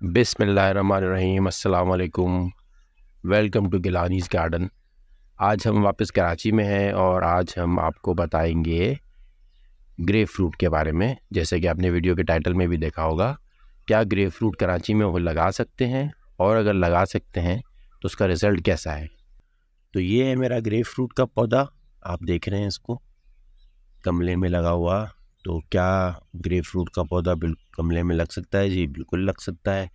बिस्मिल्लाहिर्रहमानिर्रहीम, अस्सलाम वालेकुम। Welcome to Gilani's garden. आज हम वापस कराची में हैं और आज हम आपको बताएंगे ग्रेप फ्रूट के बारे में। जैसे कि आपने वीडियो के टाइटल में भी देखा होगा, क्या ग्रेप फ्रूट कराची में वो लगा सकते हैं, और अगर लगा सकते हैं तो उसका रिज़ल्ट कैसा है। तो ये है मेरा ग्रेप फ्रूट का पौधा, आप देख रहे हैं इसको गमले में लगा हुआ। तो क्या ग्रेप फ्रूट का पौधा गमले में लग सकता है? जी बिल्कुल लग सकता है।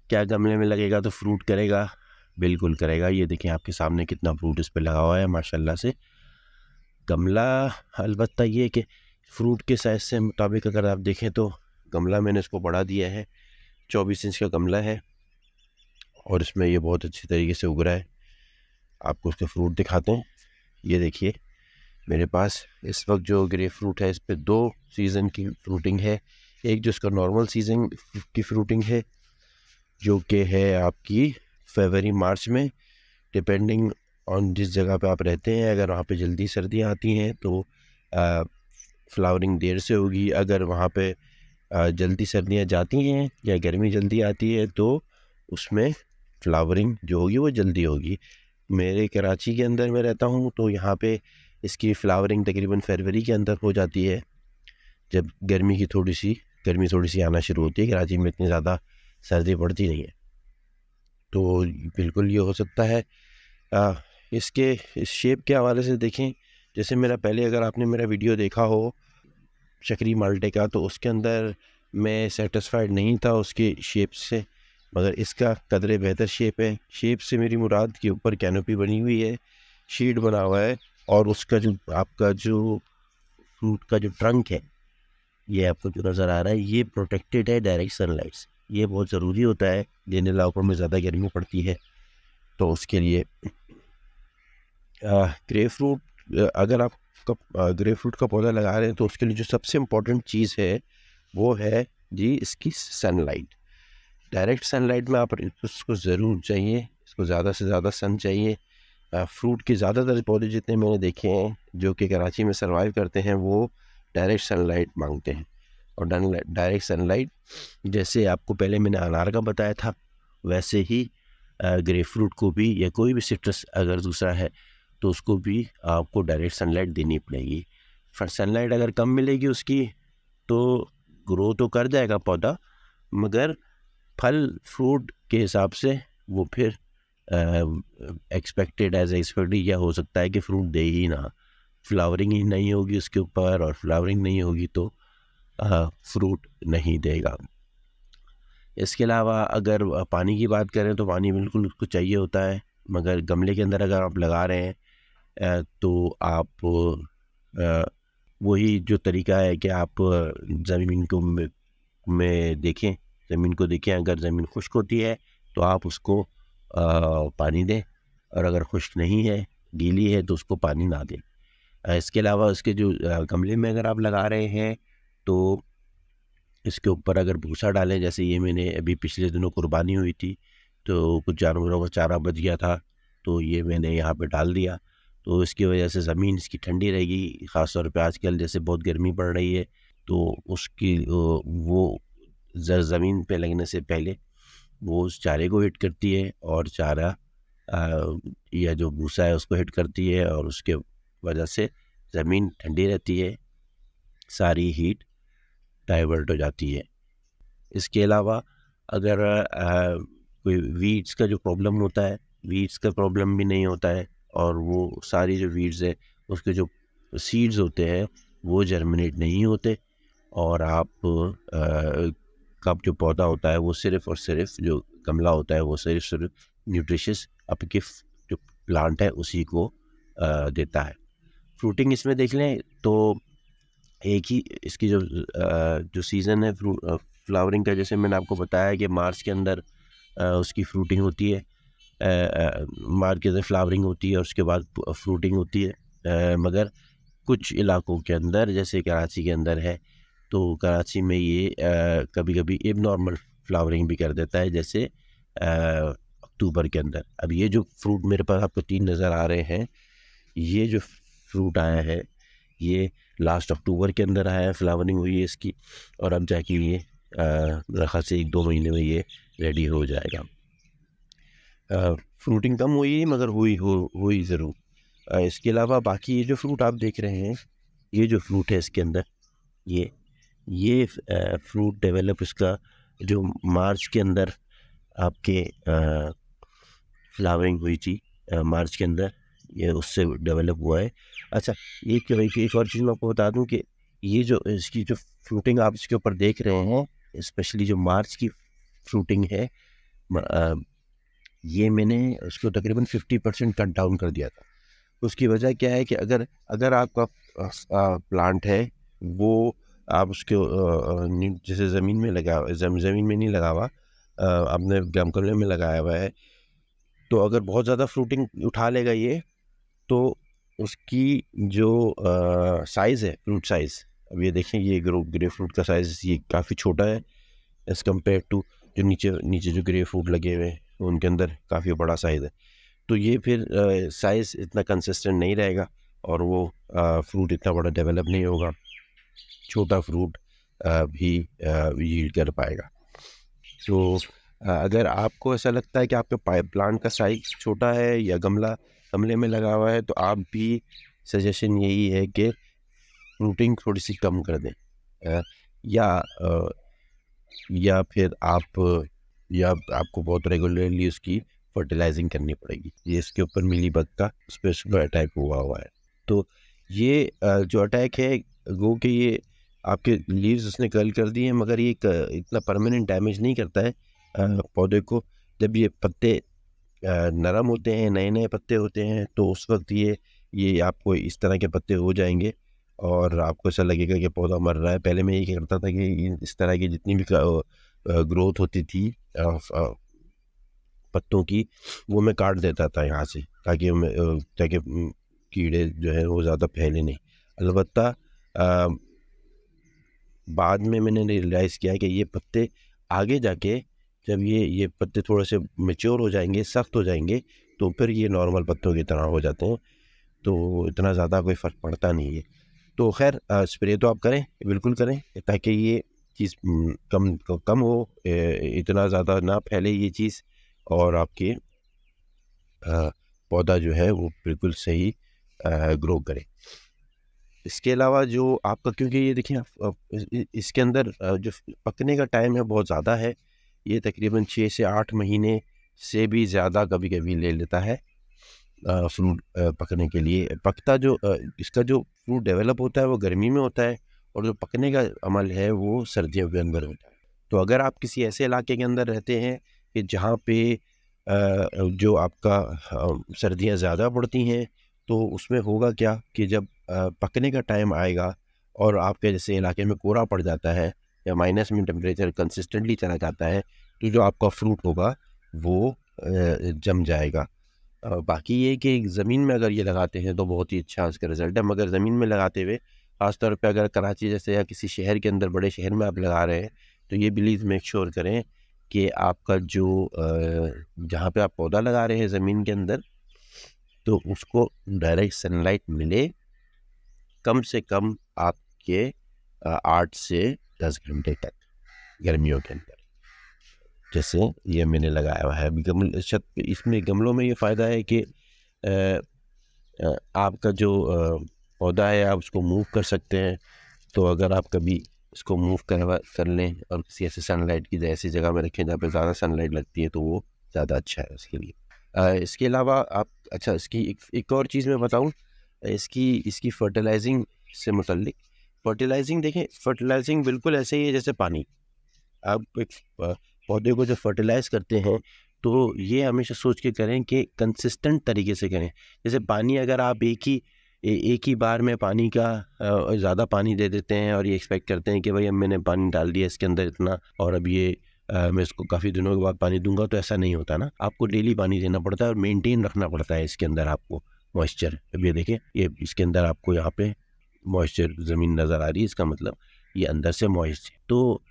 क्या गमले में लगेगा तो फ्रूट करेगा? बिल्कुल करेगा। ये देखें आपके सामने कितना फ्रूट इस पे लगा हुआ है माशाल्लाह से। गमला, अलबत्ता ये कि फ्रूट के साइज़ से मुताबिक अगर आप देखें तो गमला मैंने इसको बढ़ा दिया है। 24 इंच का गमला है और इसमें ये बहुत अच्छी तरीके से उग रहा है। आपको उसके फ्रूट दिखाते हैं। ये देखिए मेरे पास इस वक्त जो ग्रेप फ्रूट है, इस पे 2 सीज़न की फ्रूटिंग है। एक जो इसका नॉर्मल सीज़न की फ्रूटिंग है, जो कि है आपकी फरवरी मार्च में, डिपेंडिंग ऑन जिस जगह पे आप रहते हैं। अगर वहाँ पे जल्दी सर्दियाँ आती हैं तो फ्लावरिंग देर से होगी। अगर वहाँ पे जल्दी सर्दियाँ जाती हैं या गर्मी जल्दी आती है तो उसमें फ्लावरिंग जो होगी वो जल्दी होगी। मेरे कराची के अंदर मैं रहता हूँ तो यहाँ पे इसकी फ्लावरिंग तकरीबन फरवरी के अंदर हो जाती है, जब गर्मी थोड़ी सी आना शुरू होती है। कराची में इतनी ज़्यादा सर्दी पड़ती नहीं है, तो बिल्कुल ये हो सकता है। इसके इस शेप के हवाले से देखें, जैसे मेरा पहले अगर आपने मेरा वीडियो देखा हो चक्री माल्टे का, तो उसके अंदर मैं सेटिस्फाइड नहीं था उसके शेप से, मगर इसका कदरे बेहतर शेप है। शेप से मेरी मुराद के ऊपर कैनोपी बनी हुई है, शीट बना हुआ है, और उसका जो आपका जो फ्रूट का जो ट्रंक है, ये आपको जो नज़र आ रहा है, ये प्रोटेक्टेड है डायरेक्ट सनलाइट से। ये बहुत ज़रूरी होता है, लेने लाउपर में ज़्यादा गर्मी पड़ती है तो उसके लिए। ग्रेप फ्रूट, अगर आप ग्रेप फ्रूट का पौधा लगा रहे हैं तो उसके लिए जो सबसे इम्पोर्टेंट चीज़ है वो है जी इसकी सनलाइट। डायरेक्ट सनलाइट में आप उसको ज़रूर चाहिए, इसको ज़्यादा से ज़्यादा सन चाहिए। फ्रूट के ज़्यादातर पौधे जितने मैंने देखे हैं जो कि कराची में सर्वाइव करते हैं, वो डायरेक्ट सनलाइट मांगते हैं। और डायरेक्ट सनलाइट, जैसे आपको पहले मैंने अनार का बताया था, वैसे ही ग्रेप फ्रूट को भी, या कोई भी सिट्रस अगर दूसरा है तो उसको भी आपको डायरेक्ट सनलाइट देनी पड़ेगी। सनलाइट अगर कम मिलेगी उसकी तो ग्रो तो कर जाएगा पौधा, मगर फल फ्रूट के हिसाब से वो फिर एक्सपेक्टेड यह हो सकता है कि फ्रूट दे ही ना, फ्लावरिंग ही नहीं होगी उसके ऊपर, और फ्लावरिंग नहीं होगी तो फ्रूट नहीं देगा। इसके अलावा अगर पानी की बात करें तो पानी बिल्कुल उसको चाहिए होता है, मगर गमले के अंदर अगर आप लगा रहे हैं तो आप वही जो तरीका है कि आप ज़मीन को में देखें, ज़मीन को देखें। अगर ज़मीन खुश्क होती है तो आप उसको पानी दें, और अगर खुश्क नहीं है, गीली है, तो उसको पानी ना दें। इसके अलावा उसके जो गमले में अगर आप लगा रहे हैं तो इसके ऊपर अगर भूसा डालें, जैसे ये मैंने अभी पिछले दिनों कुर्बानी हुई थी तो कुछ जानवरों का चारा बच गया था, तो ये मैंने यहाँ पे डाल दिया। तो इसकी वजह से ज़मीन इसकी ठंडी रहेगी। ख़ास तौर पे आजकल जैसे बहुत गर्मी पड़ रही है, तो उसकी वो ज़मीन पे लगने से पहले वो उस चारे को हिट करती है, और चारा या जो भूसा है उसको हिट करती है, और उसके वजह से ज़मीन ठंडी रहती है, सारी हीट डाइवर्ट हो जाती है। इसके अलावा अगर कोई वीड्स का जो प्रॉब्लम होता है, वीड्स का प्रॉब्लम भी नहीं होता है, और वो सारी जो वीड्स है उसके जो सीड्स होते हैं वो जर्मिनेट नहीं होते, और आप का जो पौधा होता है वो सिर्फ़ और सिर्फ, जो गमला होता है वो सिर्फ न्यूट्रिशियस आपके जो प्लांट है उसी को देता है। फ्रूटिंग इसमें देख लें तो एक ही इसकी जो सीज़न है फ्लावरिंग का, जैसे मैंने आपको बताया कि मार्च के अंदर उसकी फ्रूटिंग होती है, मार्च के अंदर फ्लावरिंग होती है और उसके बाद फ्रूटिंग होती है। मगर कुछ इलाकों के अंदर, जैसे कराची के अंदर है, तो कराची में ये कभी कभी एब नॉर्मल फ्लावरिंग भी कर देता है, जैसे अक्टूबर के अंदर। अब ये जो फ्रूट मेरे पास आपको 3 नज़र आ रहे हैं, ये जो फ्रूट आया है ये लास्ट अक्टूबर के अंदर आया है, फ्लावरिंग हुई है इसकी, और अब जाके ये मेरे ख्याल से 1-2 महीने में ये रेडी हो जाएगा। फ्रूटिंग कम हुई है मगर हुई ज़रूर। इसके अलावा बाकी ये जो फ्रूट आप देख रहे हैं, ये जो फ्रूट है इसके अंदर, ये फ्रूट डेवलप इसका जो मार्च के अंदर आपके फ्लावरिंग हुई थी, मार्च के अंदर ये उससे डेवलप हुआ है। अच्छा, एक और चीज़ मैं आपको बता दूं कि ये जो इसकी जो फ्रूटिंग आप इसके ऊपर देख रहे हैं, स्पेशली जो मार्च की फ्रूटिंग है, ये मैंने उसको तकरीबन 50% कट डाउन कर दिया था। उसकी वजह क्या है कि अगर आपका प्लांट है वो आप उसके जैसे ज़मीन में ज़मीन में नहीं लगा हुआ, आपने गमले में लगाया हुआ है, तो अगर बहुत ज़्यादा फ्रूटिंग उठा लेगा ये, तो उसकी जो साइज़ है, फ्रूट साइज़, अब ये देखें, ये ग्रे फ्रूट का साइज़ ये काफ़ी छोटा है एज़ कम्पेयर टू जो नीचे जो ग्रे फ्रूट लगे हुए हैं उनके अंदर काफ़ी बड़ा साइज़ है। तो ये फिर साइज़ इतना कंसिस्टेंट नहीं रहेगा और वो फ्रूट इतना बड़ा डेवलप नहीं होगा, छोटा फ्रूट भी यील्ड कर पाएगा। तो अगर आपको ऐसा लगता है कि आपके प्लांट का साइज छोटा है या गमले में लगा हुआ है, तो आप भी सजेशन यही है कि फ्रूटिंग थोड़ी सी कम कर दें, या फिर आपको बहुत रेगुलरली उसकी फर्टिलाइजिंग करनी पड़ेगी। ये इसके ऊपर मिलीबग का स्पेशल अटैक हुआ है। तो ये जो अटैक है गो कि ये आपके लीव्स उसने कर्ल कर दिए हैं, मगर ये इतना परमानेंट डैमेज नहीं करता है पौधे को। जब ये पत्ते नरम होते हैं, नए नए पत्ते होते हैं, तो उस वक्त ये आपको इस तरह के पत्ते हो जाएंगे और आपको ऐसा लगेगा कि पौधा मर रहा है। पहले मैं ये करता था कि इस तरह की जितनी भी ग्रोथ होती थी पत्तों की, वो मैं काट देता था यहाँ से, ताकि कीड़े जो है वो ज़्यादा फैले नहीं। अलबत्ता बाद में मैंने रियलाइज़ किया कि ये पत्ते आगे जाके जब ये पत्ते थोड़े से मैच्योर हो जाएंगे, सख्त हो जाएंगे, तो फिर ये नॉर्मल पत्तों की तरह हो जाते हैं, तो इतना ज़्यादा कोई फ़र्क पड़ता नहीं है। तो खैर स्प्रे तो आप करें, बिल्कुल करें, ताकि ये चीज़ कम हो, इतना ज़्यादा ना फैले ये चीज़, और आपके पौधा जो है वो बिल्कुल सही ग्रो करे। इसके अलावा जो आपका, क्योंकि ये देखिए इसके अंदर जो पकने का टाइम है बहुत ज़्यादा है, ये तकरीबन 6 से 8 महीने से भी ज़्यादा कभी कभी ले लेता है फ्रूट पकने के लिए। इसका जो फ्रूट डेवलप होता है वो गर्मी में होता है, और जो पकने का अमल है वो सर्दियों के अंदर होता है। तो अगर आप किसी ऐसे इलाके के अंदर रहते हैं कि जहाँ पे जो आपका सर्दियाँ ज़्यादा पड़ती हैं, तो उसमें होगा क्या कि जब पकने का टाइम आएगा और आपके जैसे इलाके में कोहरा पड़ जाता है या माइनस में टेम्परेचर कंसिस्टेंटली चला जाता है, तो जो आपका फ्रूट होगा वो जम जाएगा। बाकी ये कि ज़मीन में अगर ये लगाते हैं तो बहुत ही अच्छा उसका रिज़ल्ट है, मगर ज़मीन में लगाते हुए ख़ासतौर पे अगर कराची जैसे या किसी शहर के अंदर, बड़े शहर में आप लगा रहे हैं, तो ये प्लीज़ मेक श्योर करें कि आपका जो जहाँ पे आप पौधा लगा रहे हैं ज़मीन के अंदर, तो उसको डायरेक्ट सनलाइट मिले, कम से कम आपके 8 से 10 घंटे तक गर्मियों के अंदर। जैसे ये मैंने लगाया हुआ है अभी छत पे। इसमें गमलों में ये फ़ायदा है कि आपका जो पौधा है आप उसको मूव कर सकते हैं। तो अगर आप कभी इसको मूव कर लें और किसी ऐसे सनलाइट की ऐसी जगह में रखें जहाँ पे ज़्यादा सनलाइट लगती है, तो वो ज़्यादा अच्छा है उसके लिए। इसके अलावा आप, अच्छा, इसकी एक और चीज़ मैं बताऊँ, इसकी फर्टिलाइजिंग से मुतल्लिक। फर्टिलाइजिंग देखें, फर्टिलाइजिंग बिल्कुल ऐसे ही है जैसे पानी। आप एक पौधे को जब फर्टिलाइज़ करते हैं तो ये हमेशा सोच के करें कि कंसिस्टेंट तरीके से करें। जैसे पानी, अगर आप एक ही बार में पानी का ज़्यादा पानी दे देते हैं और ये एक्सपेक्ट करते हैं कि भाई अब मैंने पानी डाल दिया इसके अंदर इतना, और अब ये मैं इसको काफ़ी दिनों के बाद पानी दूंगा, तो ऐसा नहीं होता ना। आपको डेली पानी देना पड़ता है और मेंटेन रखना पड़ता है इसके अंदर आपको मॉइस्चर। अब ये देखें, ये इसके अंदर आपको यहाँ पे मॉइस्चर ज़मीन नज़र आ रही है, इसका मतलब ये अंदर से मॉइस्ट है। तो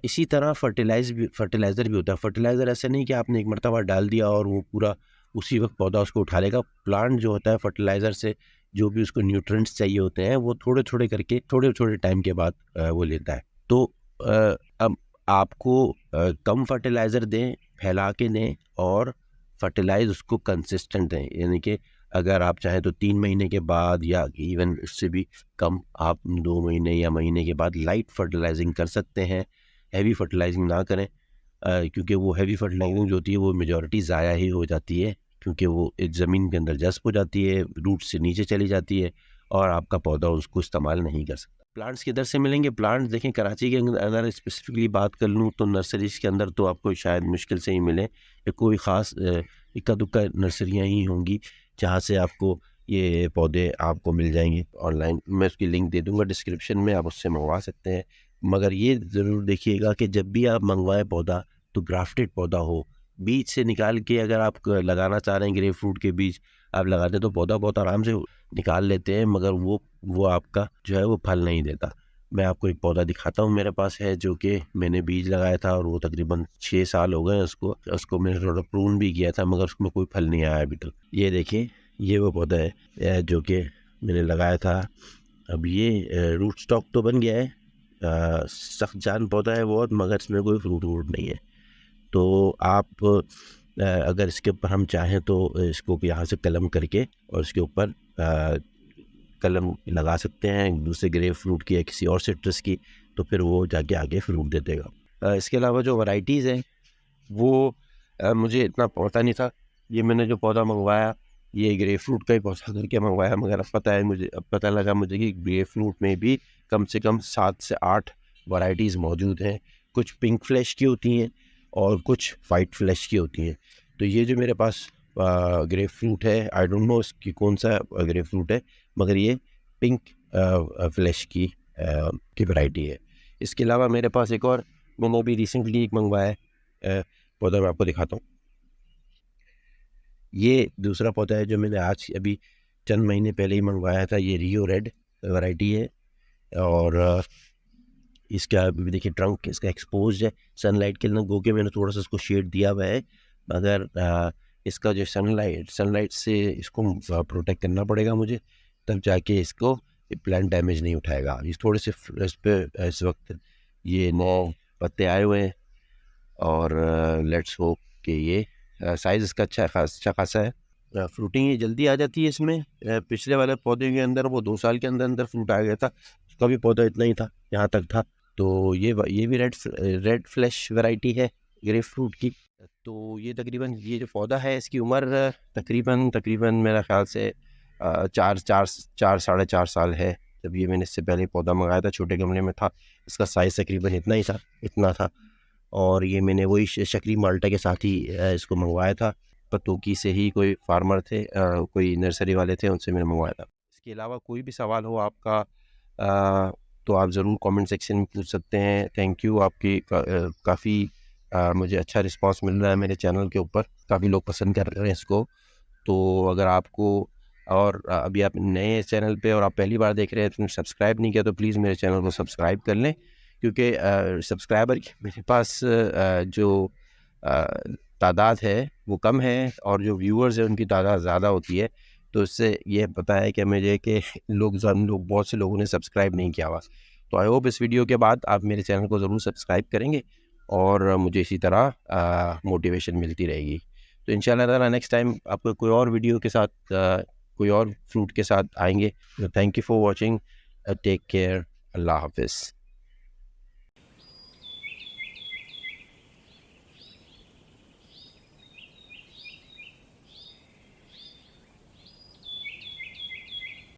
इसी तरह फर्टिलाइज़र भी होता है। फर्टिलाइज़र ऐसे नहीं कि आपने एक मरतबा डाल दिया और वो पूरा उसी वक्त पौधा उसको उठा लेगा। प्लांट जो होता है फर्टिलाइज़र से जो भी उसको न्यूट्रिएंट्स चाहिए होते हैं वो थोड़े थोड़े करके थोड़े थोड़े टाइम के बाद वो लेता है। तो अब आपको कम फर्टिलाइज़र दें, फैला के दें और फर्टिलाइज़ उसको कंसिस्टेंट दें। यानी कि अगर आप चाहें तो 3 महीने के बाद या इवन इससे भी कम आप 2 महीने या महीने के बाद लाइट फर्टिलाइजिंग कर सकते हैं। हैवी फर्टिलाइजिंग ना करें, क्योंकि वो हैवी फर्टिलाइजिंग जो होती है वो मेजॉरिटी ज़ाया ही हो जाती है, क्योंकि वो एक ज़मीन के अंदर जज़्ब हो जाती है, रूट से नीचे चली जाती है और आपका पौधा उसको इस्तेमाल नहीं कर सकता। प्लांट्स किधर से मिलेंगे? प्लांट्स देखें, कराची के अंदर स्पेसिफिकली बात कर लूँ तो नर्सरीज़ के अंदर तो आपको शायद मुश्किल से ही मिले, या कोई ख़ास इक्का दुक्का नर्सरियाँ ही होंगी जहाँ से आपको ये पौधे आपको मिल जाएंगे ऑनलाइन। मैं उसकी लिंक दे दूँगा डिस्क्रिप्शन में, आप उससे मंगवा सकते हैं। मगर ये ज़रूर देखिएगा कि जब भी आप मंगवाएं पौधा तो ग्राफ्टेड पौधा हो। बीज से निकाल के अगर आप लगाना चाह रहे हैं ग्रेप फ्रूट के बीज आप लगाते तो पौधा बहुत आराम से निकाल लेते हैं, मगर वो आपका जो है वो फल नहीं देता। मैं आपको एक पौधा दिखाता हूँ, मेरे पास है, जो कि मैंने बीज लगाया था और वो तकरीबन 6 साल हो गए उसको मैंने थोड़ा प्रून भी किया था, मगर उसमें कोई फल नहीं आया अभी तक। ये देखिए, ये वो पौधा है जो कि मैंने लगाया था। अब ये रूट स्टॉक तो बन गया है, सख्त जान पौधा है बहुत, मगर इसमें कोई फ्रूट वूट नहीं है। तो आप अगर इसके ऊपर हम चाहें तो इसको यहाँ से कलम करके और इसके ऊपर कलम लगा सकते हैं दूसरे ग्रेप फ्रूट की या किसी और सिट्रस की, तो फिर वो जाके आगे फ्रूट दे देगा। इसके अलावा जो वैरायटीज़ हैं वो मुझे इतना पता नहीं था। ये मैंने जो पौधा मंगवाया ये ग्रेप फ्रूट का ही पौधा करके मंगवाया, मगर अब पता लगा मुझे कि ग्रेप फ्रूट में भी कम से कम 7 से 8 वैरायटीज़ मौजूद हैं। कुछ पिंक फ्लैश की होती हैं और कुछ वाइट फ्लैश की होती हैं। तो ये जो मेरे पास ग्रेप फ्रूट है, आई डोंट नो इसकी कौन सा ग्रेप फ्रूट है, मगर ये पिंक फ्लैश की वैरायटी है। इसके अलावा मेरे पास एक और मैंने अभी रिसेंटली एक मंगवाया है पौधा, मैं आपको दिखाता हूँ। ये दूसरा पौधा है जो मैंने आज अभी चंद महीने पहले ही मंगवाया था। ये रियो रेड वैरायटी है और इसका भी देखिए ट्रंक इसका एक्सपोज है सनलाइट के अंदर, गो के मैंने थोड़ा सा इसको शेड दिया हुआ है, मगर इसका जो सनलाइट से इसको प्रोटेक्ट करना पड़ेगा मुझे, तब जाके इसको प्लांट डैमेज नहीं उठाएगा। इस थोड़े से इस पे इस वक्त ये नए पत्ते आए हुए हैं और लेट्स होप कि ये साइज़ इसका अच्छा खासा है। फ्रूटिंग ये जल्दी आ जाती है इसमें। पिछले वाले पौधे के अंदर वो 2 साल के अंदर अंदर फ्रूट आ गया था, उसका भी पौधा इतना ही था, यहाँ तक था। तो ये भी रेड फ्लैश वैरायटी है ग्रेप फ्रूट की। तो ये तकरीबन ये जो पौधा है इसकी उम्र तकरीबन मेरा ख्याल से 4 साढ़े 4 साल है। जब ये मैंने इससे पहले पौधा मंगाया था छोटे गमले में था, इसका साइज़ तकरीबन इतना था और ये मैंने वही शकरी माल्टा के साथ ही इसको मंगवाया था। पतोकी से ही कोई फार्मर थे, कोई नर्सरी वाले थे, उनसे मैंने मंगवाया था। इसके अलावा कोई भी सवाल हो आपका तो आप ज़रूर कमेंट सेक्शन में पूछ सकते हैं। थैंक यू, आपकी काफ़ी मुझे अच्छा रिस्पांस मिल रहा है मेरे चैनल के ऊपर, काफ़ी लोग पसंद कर रहे हैं इसको। तो अगर आपको और अभी आप नए हैं चैनल पे और आप पहली बार देख रहे हैं तो सब्सक्राइब नहीं किया तो प्लीज़ मेरे चैनल को सब्सक्राइब कर लें, क्योंकि सब्सक्राइबर मेरे पास जो तादाद है वो कम है और जो व्यूअर्स हैं उनकी तादाद ज़्यादा होती है। तो इससे ये पता है कि मुझे कि बहुत से लोगों ने सब्सक्राइब नहीं किया हुआ। तो आई होप इस वीडियो के बाद आप मेरे चैनल को ज़रूर सब्सक्राइब करेंगे और मुझे इसी तरह मोटिवेशन मिलती रहेगी। तो इंशाल्लाह ताला नेक्स्ट टाइम आपको कोई और वीडियो के साथ कोई और फ्रूट के साथ आएंगे। Thank you for watching, take care, अल्लाह हाफिज़।